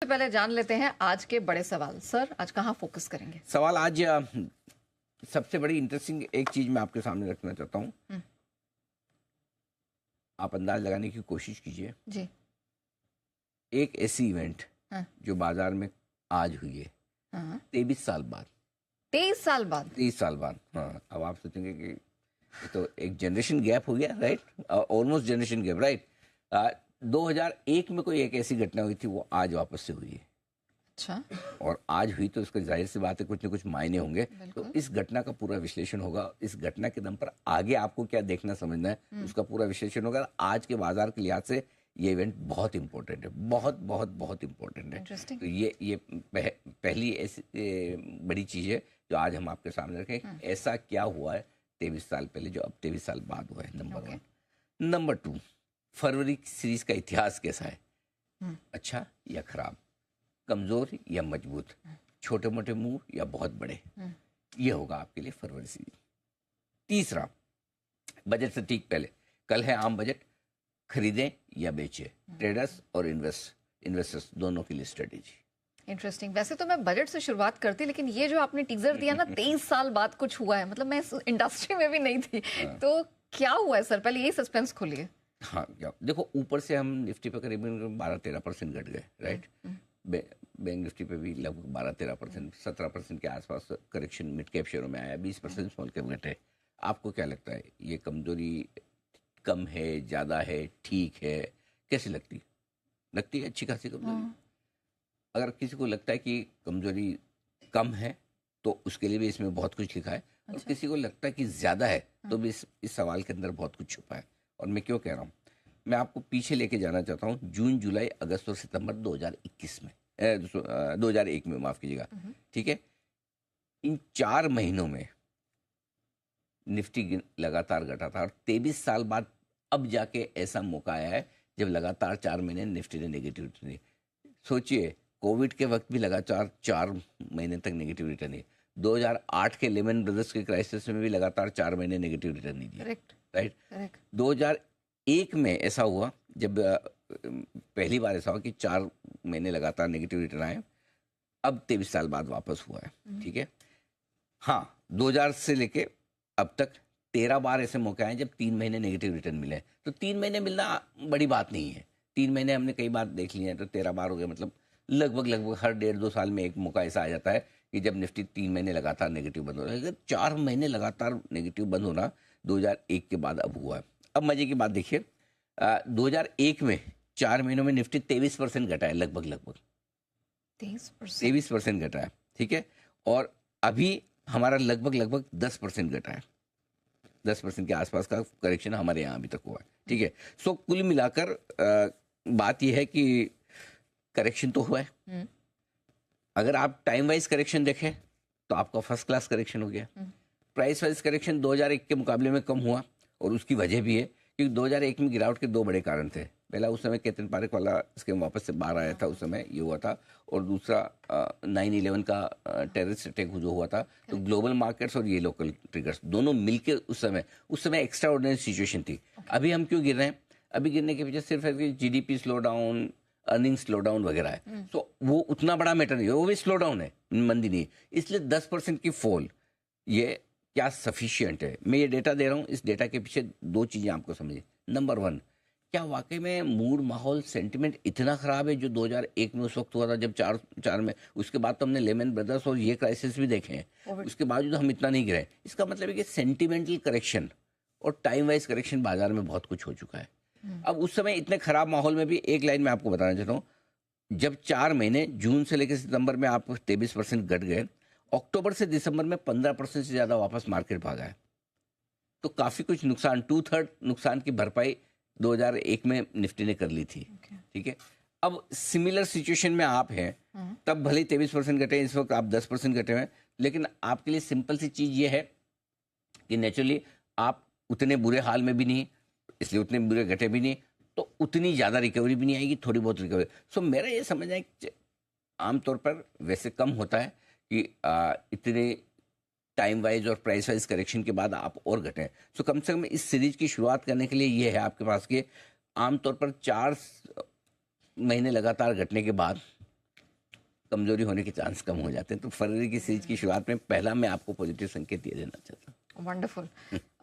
सबसे पहले जान लेते हैं आज के बड़े सवाल। सर आज कहाँ फोकस करेंगे? सवाल आज सबसे बड़ी इंटरेस्टिंग एक चीज मैं आपके सामने रखना चाहता हूँ। आप अंदाज लगाने की कोशिश कीजिए जी। एक ऐसी इवेंट जो बाजार में आज हुई है 23 साल बाद। 23 साल बाद? 23 साल बाद। हाँ, अब आप सोचेंगे कि ये तो एक जनरेशन गैप हो गया, right? Almost generation gap, right? 2001 में कोई एक ऐसी घटना हुई थी, वो आज वापस से हुई है। अच्छा। और आज हुई तो उसका जाहिर सी बात है कुछ ना कुछ मायने होंगे। तो इस घटना का पूरा विश्लेषण होगा। इस घटना के दम पर आगे आपको क्या देखना समझना है उसका पूरा विश्लेषण होगा। आज के बाजार के लिहाज से ये इवेंट बहुत इंपॉर्टेंट है, बहुत बहुत बहुत इंपॉर्टेंट है। तो ये पहली ऐसी बड़ी चीज है जो आज हम आपके सामने रखें। ऐसा क्या हुआ है 23 साल पहले जो अब 23 साल बाद हुआ है, नंबर 1। नंबर 2, फरवरी सीरीज का इतिहास कैसा है? अच्छा या खराब, कमजोर या मजबूत, छोटे मोटे मूव या बहुत बड़े? ये होगा आपके लिए फरवरी सीरीज। तीसरा, बजट से ठीक पहले, कल है आम बजट, खरीदें या बेचें, ट्रेडर्स और इन्वेस्टर्स दोनों के लिए स्ट्रेटेजी। इंटरेस्टिंग। वैसे तो मैं बजट से शुरुआत करती, लेकिन ये जो आपने टीजर दिया ना 23 साल बाद कुछ हुआ है, मतलब मैं इस इंडस्ट्री में भी नहीं थी। तो क्या हुआ है सर, पहले यही सस्पेंस खोलिए। हाँ, देखो ऊपर से हम निफ्टी पे करीबन 12-13% घट गए, राइट? बैंक निफ्टी पे भी लगभग 12-13%, 17% के आसपास करेक्शन मिड कैप शेयरों में आया, 20% स्मॉल कैप घटे। आपको क्या लगता है ये कमजोरी कम है, ज्यादा है, ठीक है, कैसी लगती है? अच्छी खासी कमजोरी। अगर किसी को लगता है कि कमजोरी कम है तो उसके लिए भी इसमें बहुत कुछ लिखा है। और किसी को लगता है कि ज्यादा है तो भी इस सवाल के अंदर बहुत कुछ छुपा है। और मैं क्यों कह रहा हूँ, मैं आपको पीछे लेके जाना चाहता हूँ जून, जुलाई, अगस्त और सितंबर 2021 में 2001 में, माफ कीजिएगा, ठीक है? इन 4 महीनों में निफ्टी लगातार घटा था और 23 साल बाद अब जाके ऐसा मौका आया है जब लगातार 4 महीने निफ्टी ने नेगेटिव रिटर्न दी। सोचिए, कोविड के वक्त भी लगातार 4 महीने तक नेगेटिव रिटर्न दी। 2008 के लेमन ब्रदर्स के क्राइसिस में भी लगातार 4 महीने नेगेटिव रिटर्न नहीं दिया, राइट? 2001 में ऐसा हुआ जब पहली बार ऐसा हुआ कि 4 महीने लगातार नेगेटिव रिटर्न आए। अब 23 साल बाद वापस हुआ है, ठीक है? हाँ, 2000 से लेके अब तक 13 बार ऐसे मौके आए जब 3 महीने नेगेटिव रिटर्न मिले। तो 3 महीने मिलना बड़ी बात नहीं है। 3 महीने हमने कई बार देख लिए हैं, तो 13 बार हो गए, मतलब लगभग हर 1.5-2 साल में एक मौका ऐसा आ जाता है कि जब निफ्टी 3 महीने लगातार नेगेटिव बंद हो रहा है। 4 महीने लगातार नेगेटिव बंद होना 2001 के बाद अब हुआ है। अब मजे की बात देखिए, 2001 में 4 महीनों में निफ्टी 23% घटा है, लगभग 23% घटा है, ठीक है? और अभी हमारा लगभग 10% घटा है। 10% के आसपास का करेक्शन हमारे यहाँ अभी तक हुआ है, ठीक है? सो कुल मिलाकर बात यह है कि करेक्शन तो हुआ है। अगर आप टाइम वाइज करेक्शन देखें तो आपका फर्स्ट क्लास करेक्शन हो गया। प्राइस वाइज करेक्शन 2001 के मुकाबले में कम हुआ और उसकी वजह भी है क्योंकि 2001 में गिरावट के 2 बड़े कारण थे। पहला, उस समय केतन पारेख वाला स्कीम वापस से बाहर आया था, उस समय ये हुआ था। और दूसरा 9/11 का टेररिस्ट अटैक जो हुआ था। तो ग्लोबल मार्केट्स और ये लोकल ट्रिगर्स दोनों मिलके उस समय एक्स्ट्रा ऑर्डिनरी सिचुएशन थी। अभी हम क्यों गिर रहे हैं? अभी गिरने के पीछे सिर्फ है कि GDP slow down, earning slow down वगैरह है। तो वो उतना बड़ा मैटर नहीं है, वो भी स्लो डाउन है, मंदी नहीं है। इसलिए 10% की फॉल ये क्या सफिशिएंट है? मैं ये डेटा दे रहा हूँ, इस डेटा के पीछे 2 चीजें आपको समझिए। नंबर 1, क्या वाकई में मूड, माहौल, सेंटिमेंट इतना खराब है जो 2001 में उस वक्त हुआ था जब 4 में? उसके बाद तो हमने लेमन ब्रदर्स और ये क्राइसिस भी देखे हैं, उसके बावजूद हम इतना नहीं गिरे। इसका मतलब है कि सेंटिमेंटल करेक्शन और टाइम वाइज करेक्शन बाजार में बहुत कुछ हो चुका है। अब उस समय इतने खराब माहौल में भी एक लाइन में आपको बताना चाहता हूँ, जब 4 महीने जून से लेकर सितंबर में आप 23% घट गए, अक्टूबर से दिसंबर में 15% से ज्यादा वापस मार्केट भागा है। तो काफी कुछ नुकसान, 2/3 नुकसान की भरपाई 2001 में निफ्टी ने कर ली थी, ठीक है? अब सिमिलर सिचुएशन में आप हैं, तब भले 23% घटे, इस वक्त आप 10% घटे हुए, लेकिन आपके लिए सिंपल सी चीज ये है कि नेचुरली आप उतने बुरे हाल में भी नहीं, इसलिए उतने बुरे घटे भी नहीं, तो उतनी ज्यादा रिकवरी भी नहीं आएगी, थोड़ी बहुत रिकवरी। सो मेरा ये समझना है कि आमतौर पर वैसे कम होता है कि इतने टाइम वाइज और प्राइस वाइज करेक्शन के बाद आप और घटें। सो कम से कम इस सीरीज की शुरुआत करने के लिए ये है आपके पास कि आमतौर पर 4 महीने लगातार घटने के बाद कमजोरी होने के चांस कम हो जाते हैं। तो फरवरी की सीरीज की शुरुआत में पहला मैं आपको पॉजिटिव संकेत ये देना चाहता हूँ। वंडरफुल।